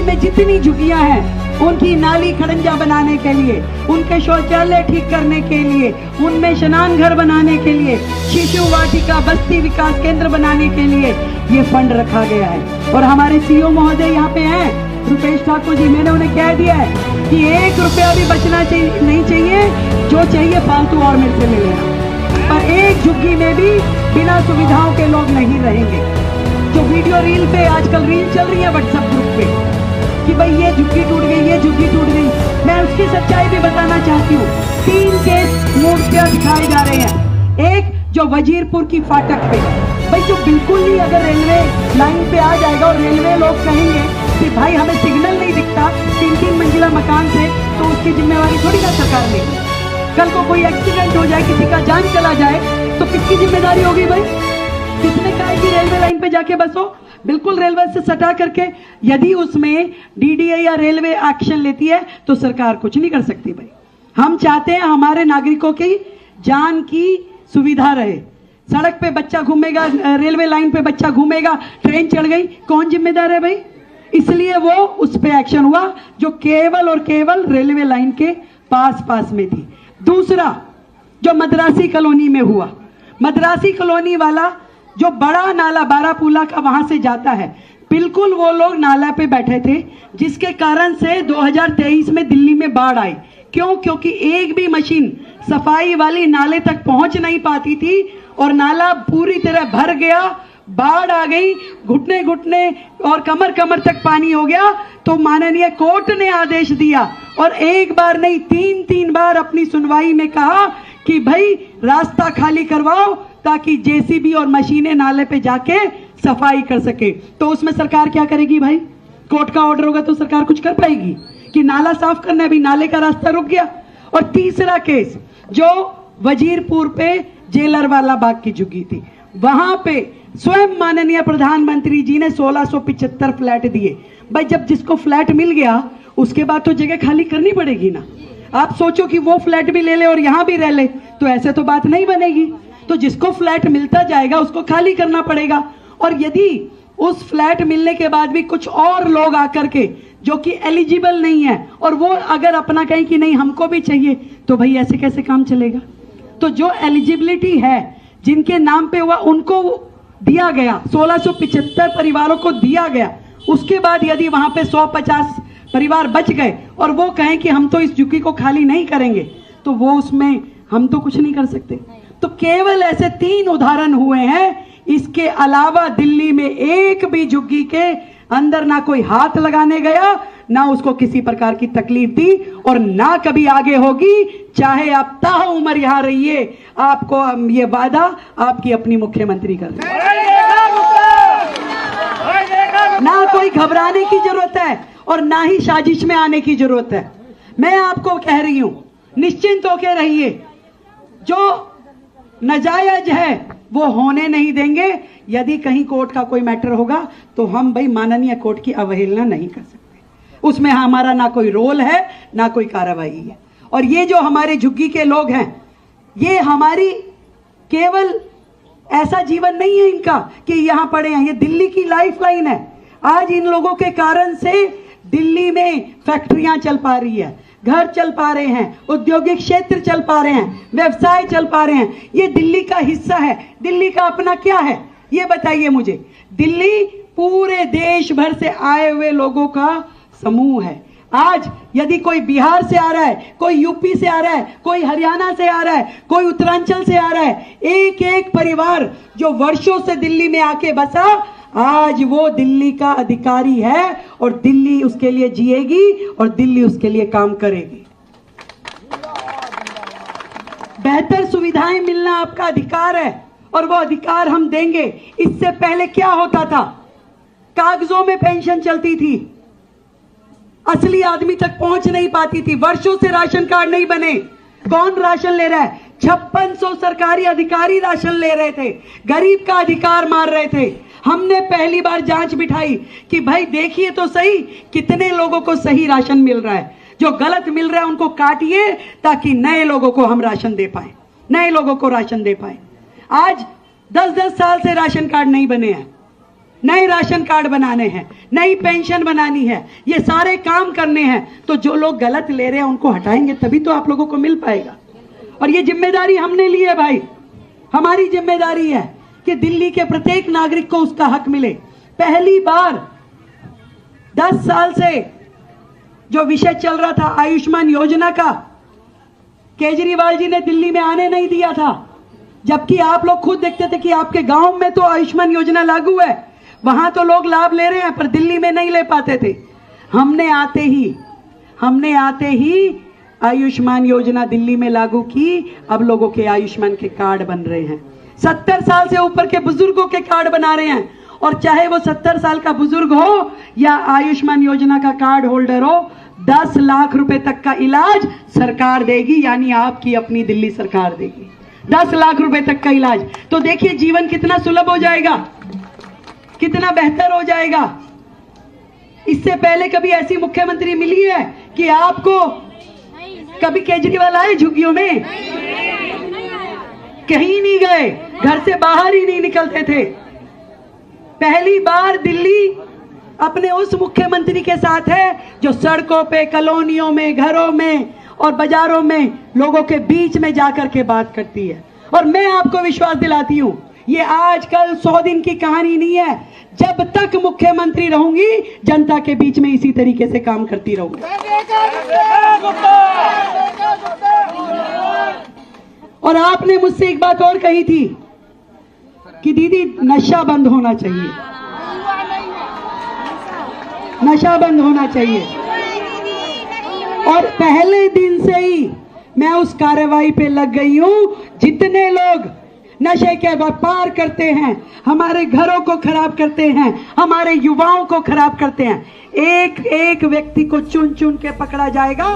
में जितनी झुग्गियां हैं उनकी नाली खड़ंजा बनाने के लिए, उनके शौचालय ठीक करने के लिए, उनमें स्नान घर बनाने के लिए, शिशु वाटिका बस्ती विकास केंद्र बनाने के लिए ये फंड रखा गया है। और हमारे सीओ महोदय यहाँ पे हैं, रुपेश ठाकुर जी, मैंने उन्हें कह दिया है कि 1 रुपया भी बचना नहीं चाहिए, जो चाहिए फालतू और मेरे से ले लेना। पर एक झुग्गी में भी बिना सुविधाओं के लोग नहीं रहेंगे। जो वीडियो रील पे आजकल रील चल रही है व्हाट्सएप ग्रुप पे कि भाई ये झुग्गी टूट गई, ये झुग्गी टूट गई, मैं उसकी सच्चाई भी बताना चाहती हूँ। 3 केस मूर्तियां दिखाए जा रहे हैं। एक जो वजीरपुर की फाटक पे, भाई जो बिल्कुल ही अगर रेलवे लाइन पे आ जाएगा और रेलवे लोग कहेंगे कि भाई हमें सिग्नल नहीं दिखता 3-3 मंजिला मकान से, तो उसकी जिम्मेवारी थोड़ी ना सरकार लेगी। कल को कोई एक्सीडेंट हो जाए, किसी का जान चला जाए, तो किसकी जिम्मेदारी होगी भाई? किसने कहा है कि रेलवे लाइन पे जाके बसो? बिल्कुल रेलवे से सटा करके, यदि उसमें डीडीए या रेलवे एक्शन लेती है तो सरकार कुछ नहीं कर सकती भाई। हम चाहते हैं हमारे नागरिकों की जान की सुविधा रहे। सड़क पे बच्चा घूमेगा, रेलवे लाइन पे बच्चा घूमेगा, ट्रेन चढ़ गई, कौन जिम्मेदार है भाई? इसलिए वो उस पे एक्शन हुआ जो केवल और केवल रेलवे लाइन के पास में थी। दूसरा जो मद्रासी कॉलोनी में हुआ, मद्रासी कॉलोनी वाला जो बड़ा नाला बारापूला का वहां से जाता है, बिल्कुल वो लोग नाला पे बैठे थे, जिसके कारण से 2023 में दिल्ली में बाढ़ आई। क्यों? क्योंकि एक भी मशीन सफाई वाली नाले तक पहुंच नहीं पाती थी और नाला पूरी तरह भर गया, बाढ़ आ गई, घुटने घुटने और कमर कमर तक पानी हो गया। तो माननीय कोर्ट ने आदेश दिया और एक बार नहीं 3 बार अपनी सुनवाई में कहा कि भाई रास्ता खाली करवाओ ताकि जेसीबी और मशीनें नाले पे जाके सफाई कर सके। तो उसमें सरकार क्या करेगी भाई? कोर्ट का ऑर्डर होगा तो सरकार कुछ कर पाएगी कि नाला साफ करना है? अभी नाले का रास्ता रुक गया। और तीसरा केस जो वजीरपुर पे जेलर वाला बाग की झुग्गी थी, वहां पे स्वयं माननीय प्रधानमंत्री जी ने 1675 फ्लैट दिए। भाई जब जिसको फ्लैट मिल गया उसके बाद तो जगह खाली करनी पड़ेगी ना। आप सोचो कि वो फ्लैट भी ले ले और यहां भी रह ले, तो ऐसे तो बात नहीं बनेगी। तो जिसको फ्लैट मिलता जाएगा उसको खाली करना पड़ेगा। और यदि उस फ्लैट मिलने के बाद भी कुछ और लोग आकर के जो कि एलिजिबल नहीं है और वो अगर अपना कहें कि नहीं हमको भी चाहिए, तो भाई ऐसे कैसे काम चलेगा? तो जो एलिजिबिलिटी है, जिनके नाम पे हुआ, उनको दिया गया, 1675 परिवारों को दिया गया। उसके बाद यदि वहां पे 150 परिवार बच गए और वो कहें कि हम तो इस झुग्गी को खाली नहीं करेंगे, तो वो उसमें हम तो कुछ नहीं कर सकते। तो केवल ऐसे 3 उदाहरण हुए हैं। इसके अलावा दिल्ली में एक भी झुग्गी के अंदर ना कोई हाथ लगाने गया, ना उसको किसी प्रकार की तकलीफ दी और ना कभी आगे होगी। चाहे आप ताउम्र यहां रहिए, आपको हम ये वादा आपकी अपनी मुख्यमंत्री कर रहे हैं। ना कोई घबराने की जरूरत है और ना ही साजिश में आने की जरूरत है। मैं आपको कह रही हूं, निश्चिंत होकर रहिए। जो नाजायज है वो होने नहीं देंगे। यदि कहीं कोर्ट का कोई मैटर होगा तो हम भाई माननीय कोर्ट की अवहेलना नहीं कर सकते। उसमें हमारा ना कोई रोल है ना कोई कार्रवाई है। और ये जो हमारे झुग्गी के लोग हैं, ये हमारी केवल ऐसा जीवन नहीं है इनका कि यहां पड़े हैं, ये दिल्ली की लाइफलाइन है। आज इन लोगों के कारण से दिल्ली में फैक्ट्रियां चल पा रही है, घर चल पा रहे हैं, औद्योगिक क्षेत्र चल पा रहे हैं, व्यवसाय चल पा रहे हैं। ये दिल्ली का हिस्सा है। दिल्ली का अपना क्या है ये बताइए मुझे? दिल्ली पूरे देश भर से आए हुए लोगों का समूह है। आज यदि कोई बिहार से आ रहा है, कोई यूपी से आ रहा है, कोई हरियाणा से आ रहा है, कोई उत्तरांचल से आ रहा है, एक एक परिवार जो वर्षों से दिल्ली में आके बसा, आज वो दिल्ली का अधिकारी है और दिल्ली उसके लिए जिएगी और दिल्ली उसके लिए काम करेगी। बेहतर सुविधाएं मिलना आपका अधिकार है और वो अधिकार हम देंगे। इससे पहले क्या होता था? कागजों में पेंशन चलती थी, असली आदमी तक पहुंच नहीं पाती थी, वर्षों से राशन कार्ड नहीं बने। कौन राशन ले रहा है? 5600 सरकारी अधिकारी राशन ले रहे थे, गरीब का अधिकार मार रहे थे। हमने पहली बार जांच बिठाई कि भाई देखिए तो सही कितने लोगों को सही राशन मिल रहा है, जो गलत मिल रहा है उनको काटिए ताकि नए लोगों को हम राशन दे पाए, नए लोगों को राशन दे पाए। आज 10-10 साल से राशन कार्ड नहीं बने हैं। नए राशन कार्ड बनाने हैं, नई पेंशन बनानी है, ये सारे काम करने हैं। तो जो लोग गलत ले रहे हैं उनको हटाएंगे, तभी तो आप लोगों को मिल पाएगा। और ये जिम्मेदारी हमने ली है भाई, हमारी जिम्मेदारी है कि दिल्ली के प्रत्येक नागरिक को उसका हक मिले। पहली बार 10 साल से जो विषय चल रहा था आयुष्मान योजना का, केजरीवाल जी ने दिल्ली में आने नहीं दिया था, जबकि आप लोग खुद देखते थे कि आपके गांव में तो आयुष्मान योजना लागू है, वहां तो लोग लाभ ले रहे हैं, पर दिल्ली में नहीं ले पाते थे। हमने आते ही आयुष्मान योजना दिल्ली में लागू की। अब लोगों के आयुष्मान के कार्ड बन रहे हैं, 70 साल से ऊपर के बुजुर्गों के कार्ड बना रहे हैं। और चाहे वो 70 साल का बुजुर्ग हो या आयुष्मान योजना का कार्ड होल्डर हो, 10 लाख रुपए तक का इलाज सरकार देगी, यानी आपकी अपनी दिल्ली सरकार देगी। 10 लाख रुपए तक का इलाज। तो देखिए जीवन कितना सुलभ हो जाएगा, कितना बेहतर हो जाएगा। इससे पहले कभी ऐसी मुख्यमंत्री मिली है कि आपको, कभी केजरीवाल आए झुग्गियों में? कहीं नहीं गए, घर से बाहर ही नहीं निकलते थे। पहली बार दिल्ली अपने उस मुख्यमंत्री के साथ है जो सड़कों पे, कॉलोनियों में, घरों में और बाजारों में लोगों के बीच में जाकर के बात करती है। और मैं आपको विश्वास दिलाती हूं, ये आजकल 100 दिन की कहानी नहीं है। जब तक मुख्यमंत्री रहूंगी, जनता के बीच में इसी तरीके से काम करती रहूंगी। और आपने मुझसे एक बात और कही थी कि दीदी नशा बंद होना चाहिए, नशा बंद होना चाहिए। और पहले दिन से ही मैं उस कार्रवाई पे लग गई हूं। जितने लोग नशे के व्यापार करते हैं, हमारे घरों को खराब करते हैं, हमारे युवाओं को खराब करते हैं, एक एक व्यक्ति को चुन चुन के पकड़ा जाएगा।